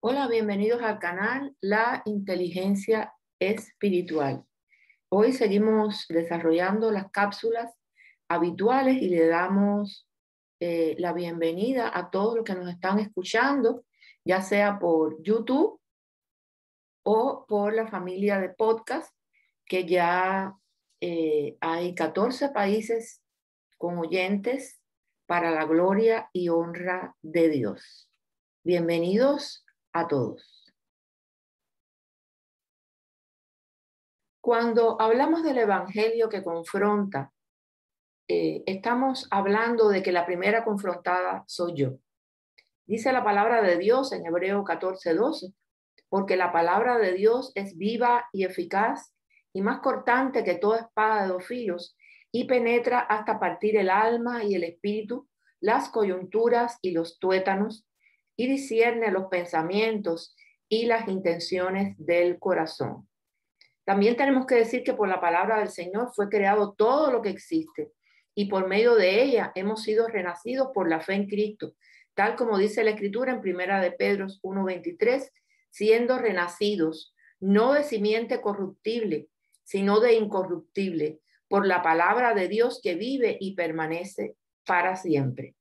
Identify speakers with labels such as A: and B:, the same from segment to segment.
A: Hola, bienvenidos al canal La Inteligencia Espiritual. Hoy seguimos desarrollando las cápsulas habituales y le damos la bienvenida a todos los que nos están escuchando, ya sea por YouTube o por la familia de podcast, que ya hay 14 países con oyentes para la gloria y honra de Dios. Bienvenidos a todos. Cuando hablamos del evangelio que confronta, estamos hablando de que la primera confrontada soy yo. Dice la palabra de Dios en Hebreo 14:12, porque la palabra de Dios es viva y eficaz y más cortante que toda espada de dos filos y penetra hasta partir el alma y el espíritu, las coyunturas y los tuétanos, y discierne los pensamientos y las intenciones del corazón. También tenemos que decir que por la palabra del Señor fue creado todo lo que existe y por medio de ella hemos sido renacidos por la fe en Cristo, tal como dice la Escritura en Primera de Pedro 1:23, siendo renacidos, no de simiente corruptible, sino de incorruptible, por la palabra de Dios que vive y permanece para siempre.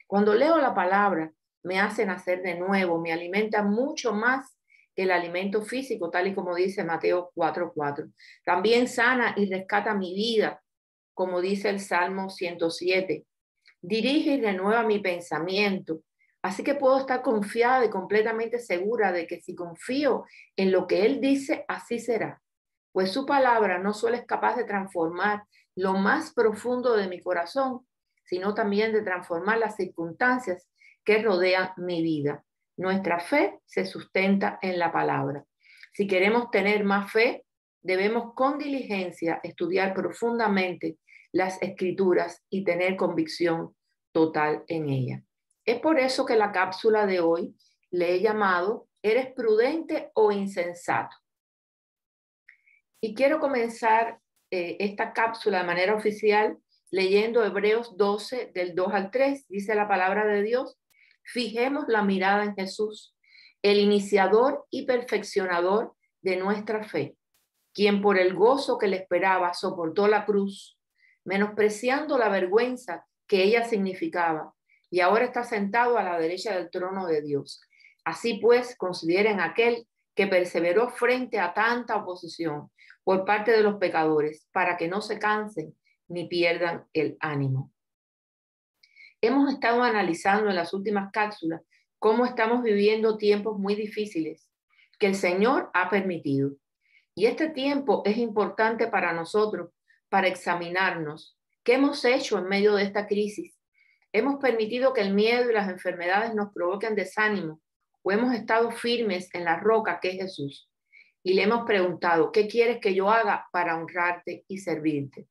A: Cuando leo la palabra, me hace nacer de nuevo, me alimenta mucho más que el alimento físico, tal y como dice Mateo 4:4. También sana y rescata mi vida, como dice el Salmo 107. Dirige y renueva mi pensamiento. Así que puedo estar confiada y completamente segura de que si confío en lo que Él dice, así será. Pues su palabra no solo es capaz de transformar lo más profundo de mi corazón, sino también de transformar las circunstancias que rodean mi vida. Nuestra fe se sustenta en la palabra. Si queremos tener más fe, debemos con diligencia estudiar profundamente las escrituras y tener convicción total en ella. Es por eso que la cápsula de hoy le he llamado ¿Eres prudente o insensato? Y quiero comenzar esta cápsula de manera oficial leyendo Hebreos 12 del 2 al 3. Dice la palabra de Dios: fijemos la mirada en Jesús, el iniciador y perfeccionador de nuestra fe, quien por el gozo que le esperaba soportó la cruz, menospreciando la vergüenza que ella significaba, y ahora está sentado a la derecha del trono de Dios. Así pues, consideren aquel que perseveró frente a tanta oposición por parte de los pecadores, para que no se cansen ni pierdan el ánimo. Hemos estado analizando en las últimas cápsulas cómo estamos viviendo tiempos muy difíciles que el Señor ha permitido. Y este tiempo es importante para nosotros, para examinarnos qué hemos hecho en medio de esta crisis. ¿Hemos permitido que el miedo y las enfermedades nos provoquen desánimo o hemos estado firmes en la roca que es Jesús? Y le hemos preguntado, ¿qué quieres que yo haga para honrarte y servirte?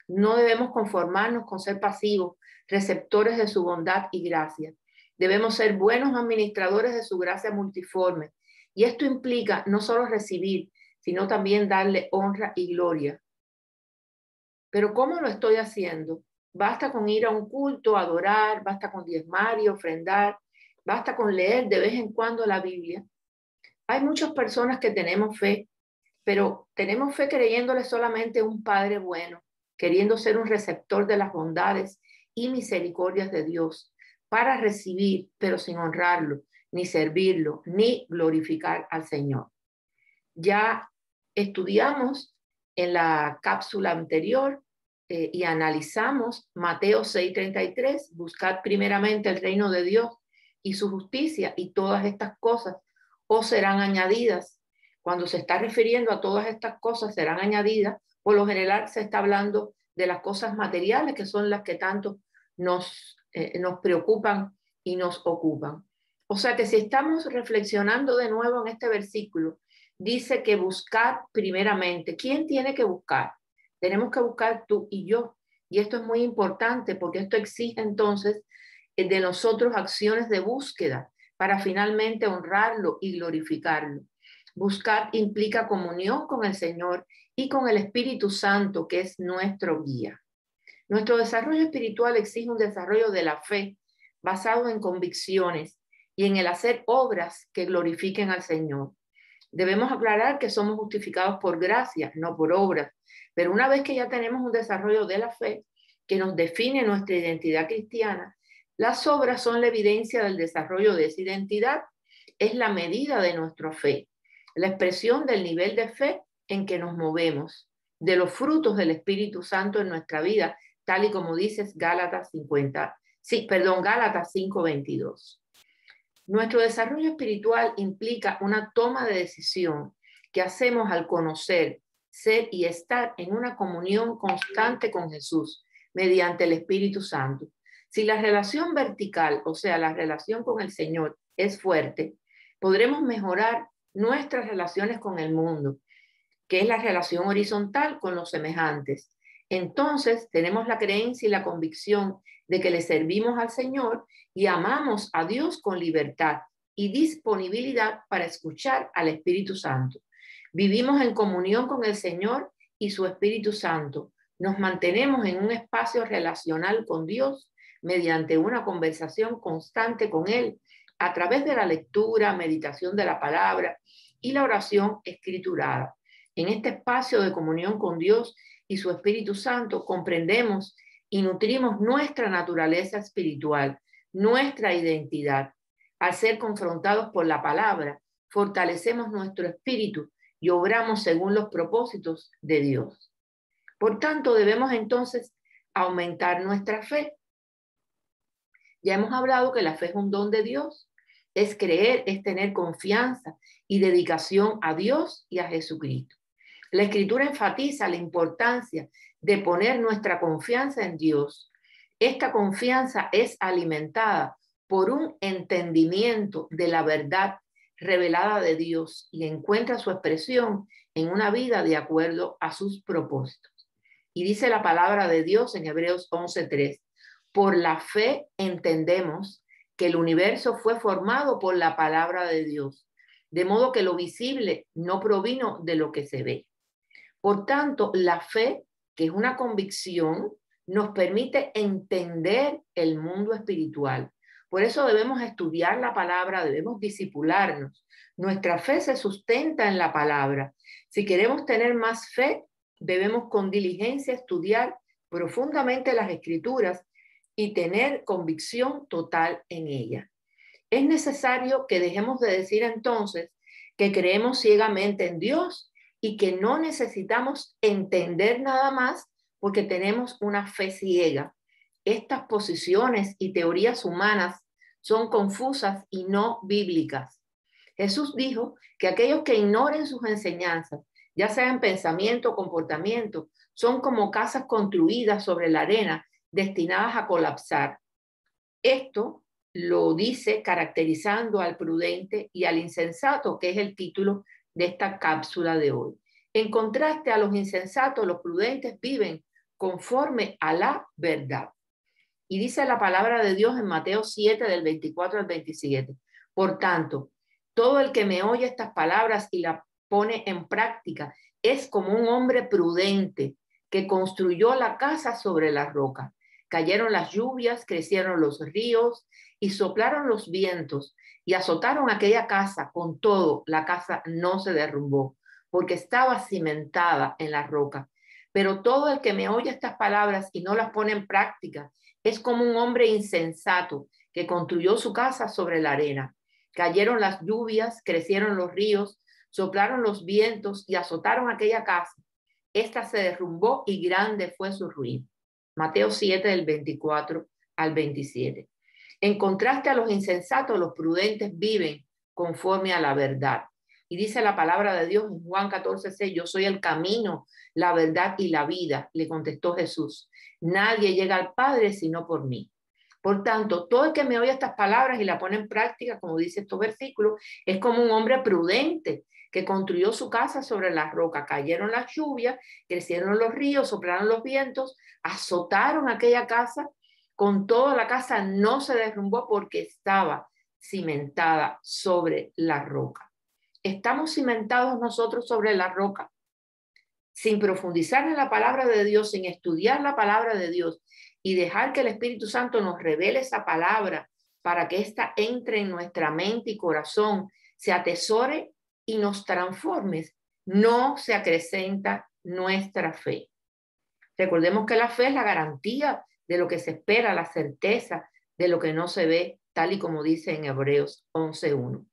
A: No debemos conformarnos con ser pasivos, receptores de su bondad y gracia. Debemos ser buenos administradores de su gracia multiforme. Y esto implica no solo recibir, sino también darle honra y gloria. Pero ¿cómo lo estoy haciendo? Basta con ir a un culto, adorar, basta con diezmar y ofrendar, basta con leer de vez en cuando la Biblia. Hay muchas personas que tenemos fe, pero tenemos fe creyéndole solamente a un Padre bueno, queriendo ser un receptor de las bondades y misericordias de Dios para recibir, pero sin honrarlo, ni servirlo, ni glorificar al Señor. Ya estudiamos en la cápsula anterior y analizamos Mateo 6:33, buscad primeramente el reino de Dios y su justicia y todas estas cosas os serán añadidas. Cuando se está refiriendo a todas estas cosas serán añadidas, por lo general se está hablando de las cosas materiales, que son las que tanto nos preocupan y nos ocupan. O sea que si estamos reflexionando de nuevo en este versículo, dice que buscar primeramente. ¿Quién tiene que buscar? Tenemos que buscar tú y yo. Y esto es muy importante porque esto exige entonces de nosotros acciones de búsqueda para finalmente honrarlo y glorificarlo. Buscar implica comunión con el Señor y con el Espíritu Santo, que es nuestro guía. Nuestro desarrollo espiritual exige un desarrollo de la fe basado en convicciones y en el hacer obras que glorifiquen al Señor. Debemos aclarar que somos justificados por gracia, no por obras, pero una vez que ya tenemos un desarrollo de la fe que nos define nuestra identidad cristiana, las obras son la evidencia del desarrollo de esa identidad, es la medida de nuestra fe, la expresión del nivel de fe en que nos movemos, de los frutos del Espíritu Santo en nuestra vida, tal y como dices Gálatas 5:22. Nuestro desarrollo espiritual implica una toma de decisión que hacemos al conocer, ser y estar en una comunión constante con Jesús mediante el Espíritu Santo. Si la relación vertical, o sea, la relación con el Señor, es fuerte, podremos mejorar nuestras relaciones con el mundo, que es la relación horizontal con los semejantes. Entonces, tenemos la creencia y la convicción de que le servimos al Señor y amamos a Dios con libertad y disponibilidad para escuchar al Espíritu Santo. Vivimos en comunión con el Señor y su Espíritu Santo. Nos mantenemos en un espacio relacional con Dios mediante una conversación constante con Él a través de la lectura, meditación de la palabra y la oración escriturada. En este espacio de comunión con Dios y su Espíritu Santo comprendemos y nutrimos nuestra naturaleza espiritual, nuestra identidad. Al ser confrontados por la palabra, fortalecemos nuestro espíritu y obramos según los propósitos de Dios. Por tanto, debemos entonces aumentar nuestra fe. Ya hemos hablado que la fe es un don de Dios. Es creer, es tener confianza y dedicación a Dios y a Jesucristo. La Escritura enfatiza la importancia de poner nuestra confianza en Dios. Esta confianza es alimentada por un entendimiento de la verdad revelada de Dios y encuentra su expresión en una vida de acuerdo a sus propósitos. Y dice la palabra de Dios en Hebreos 11:3, por la fe entendemos que el universo fue formado por la palabra de Dios, de modo que lo visible no provino de lo que se ve. Por tanto, la fe, que es una convicción, nos permite entender el mundo espiritual. Por eso debemos estudiar la palabra, debemos discipularnos. Nuestra fe se sustenta en la palabra. Si queremos tener más fe, debemos con diligencia estudiar profundamente las Escrituras y tener convicción total en ellas. Es necesario que dejemos de decir entonces que creemos ciegamente en Dios y que no necesitamos entender nada más porque tenemos una fe ciega. Estas posiciones y teorías humanas son confusas y no bíblicas. Jesús dijo que aquellos que ignoren sus enseñanzas, ya sea en pensamiento o comportamiento, son como casas construidas sobre la arena destinadas a colapsar. Esto lo dice caracterizando al prudente y al insensato, que es el título de esta cápsula de hoy. En contraste a los insensatos, los prudentes viven conforme a la verdad. Y dice la palabra de Dios en Mateo 7, del 24 al 27. Por tanto, todo el que me oye estas palabras y las pone en práctica es como un hombre prudente que construyó la casa sobre la roca. Cayeron las lluvias, crecieron los ríos y soplaron los vientos y azotaron aquella casa. Con todo, la casa no se derrumbó porque estaba cimentada en la roca. Pero todo el que me oye estas palabras y no las pone en práctica es como un hombre insensato que construyó su casa sobre la arena. Cayeron las lluvias, crecieron los ríos, soplaron los vientos y azotaron aquella casa. Esta se derrumbó y grande fue su ruina. Mateo 7, del 24 al 27. En contraste a los insensatos, los prudentes viven conforme a la verdad. Y dice la palabra de Dios en Juan 14:6, yo soy el camino, la verdad y la vida, le contestó Jesús. Nadie llega al Padre sino por mí. Por tanto, todo el que me oye estas palabras y la pone en práctica, como dice estos versículos, es como un hombre prudente que construyó su casa sobre la roca. Cayeron las lluvias, crecieron los ríos, soplaron los vientos, azotaron aquella casa. Con toda la casa no se derrumbó porque estaba cimentada sobre la roca. Estamos cimentados nosotros sobre la roca. Sin profundizar en la palabra de Dios, sin estudiar la palabra de Dios y dejar que el Espíritu Santo nos revele esa palabra para que ésta entre en nuestra mente y corazón, se atesore y nos transforme, no se acrecenta nuestra fe. Recordemos que la fe es la garantía de lo que se espera, la certeza de lo que no se ve, tal y como dice en Hebreos 11:1.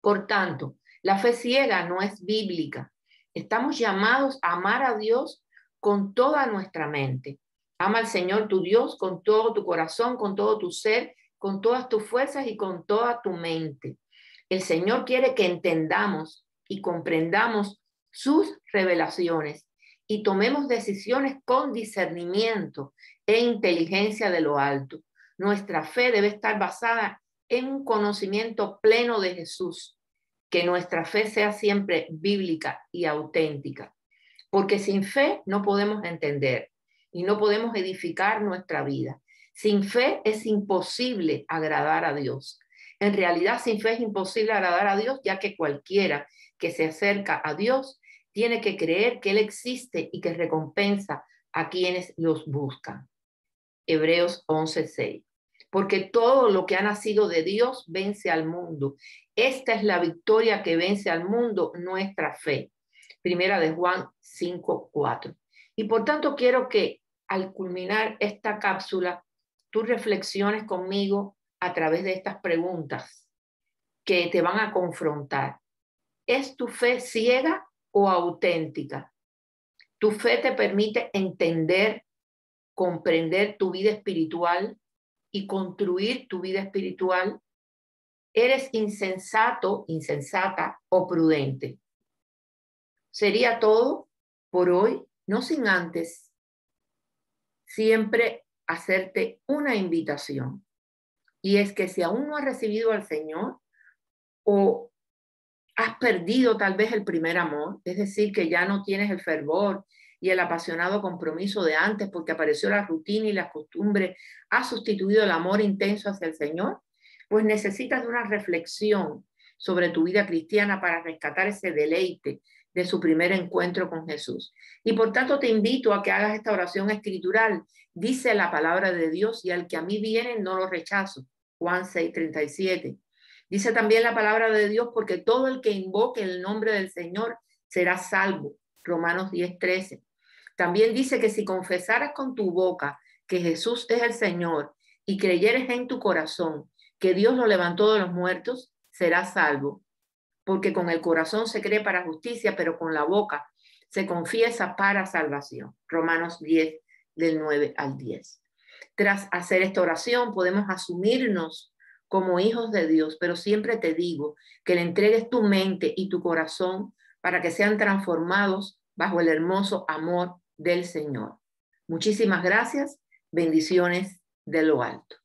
A: Por tanto, la fe ciega no es bíblica. Estamos llamados a amar a Dios con toda nuestra mente. Ama al Señor tu Dios con todo tu corazón, con todo tu ser, con todas tus fuerzas y con toda tu mente. El Señor quiere que entendamos y comprendamos sus revelaciones y tomemos decisiones con discernimiento e inteligencia de lo alto. Nuestra fe debe estar basada en un conocimiento pleno de Jesús, que nuestra fe sea siempre bíblica y auténtica, porque sin fe no podemos entender y no podemos edificar nuestra vida. Sin fe es imposible agradar a Dios. En realidad, sin fe es imposible agradar a Dios, ya que cualquiera que se acerca a Dios tiene que creer que Él existe y que recompensa a quienes los buscan. Hebreos 11:6. Porque todo lo que ha nacido de Dios vence al mundo. Esta es la victoria que vence al mundo, nuestra fe. Primera de Juan 5:4. Y por tanto quiero que al culminar esta cápsula, tú reflexiones conmigo a través de estas preguntas que te van a confrontar. ¿Es tu fe ciega o auténtica? ¿Tu fe te permite entender, comprender tu vida espiritual y construir tu vida espiritual? ¿Eres insensato, insensata o prudente? Sería todo por hoy, no sin antes siempre hacerte una invitación. Y es que si aún no has recibido al Señor o has perdido tal vez el primer amor, es decir, que ya no tienes el fervor y el apasionado compromiso de antes porque apareció la rutina y la costumbre, ha sustituido el amor intenso hacia el Señor, pues necesitas de una reflexión sobre tu vida cristiana para rescatar ese deleite de su primer encuentro con Jesús. Y por tanto te invito a que hagas esta oración escritural. Dice la palabra de Dios, y al que a mí viene no lo rechazo. Juan 6:37. Dice también la palabra de Dios, porque todo el que invoque el nombre del Señor será salvo. Romanos 10:13. También dice que si confesaras con tu boca que Jesús es el Señor y creyeres en tu corazón que Dios lo levantó de los muertos, serás salvo. Porque con el corazón se cree para justicia, pero con la boca se confiesa para salvación. Romanos 10, del 9 al 10. Tras hacer esta oración podemos asumirnos como hijos de Dios, pero siempre te digo que le entregues tu mente y tu corazón para que sean transformados bajo el hermoso amor del Señor. Muchísimas gracias. Bendiciones de lo alto.